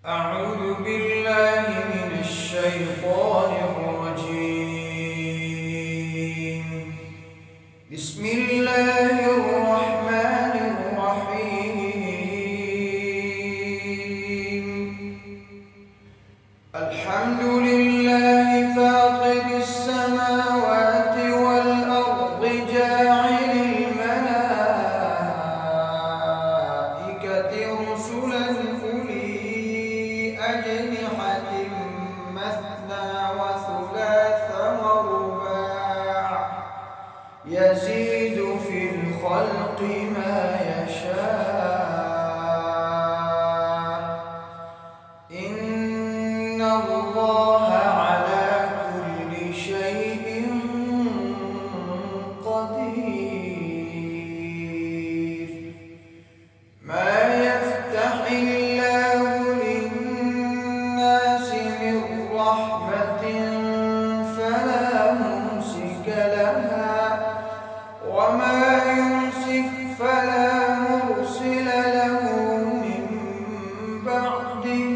أعوذ بالله من الشيطان الرجيم. بسم الله الرحمن الرحيم. الحمد لله فاطر السماوات والأرض جاعل الملائكة رسلا أجنحة مثنى وثلاث ورباع يزيد في الخلق ما يشاء إن الله على كل شيء قدير. ما يفتح الله للناس من رحمة فلا ممسك لها وما يمسك فلا مرسل له من بعده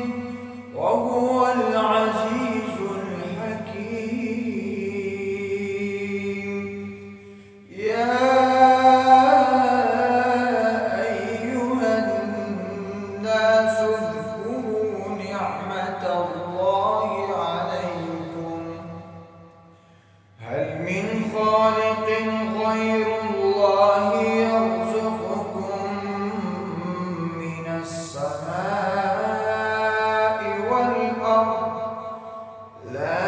وهو العزيز الحكيم. يا أيها الناس اذكروا نعمة الله عليكم هل من خالق غير الله يرزقكم من السماء والأرض لا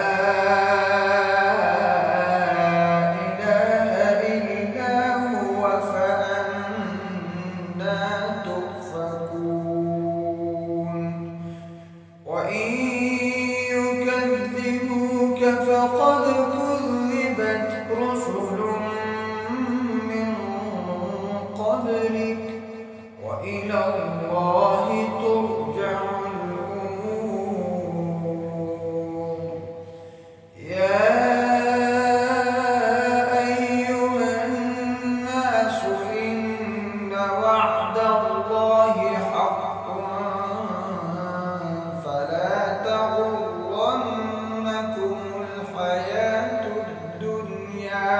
إله إلا هو فأنى تؤفكون. وإن يكذبوك فقد كذبت رسل من قبلك وإلى الله ترجع الأمور. يا أيها الناس إن وعد الله حق فلا تغرنكم الحياة الدنيا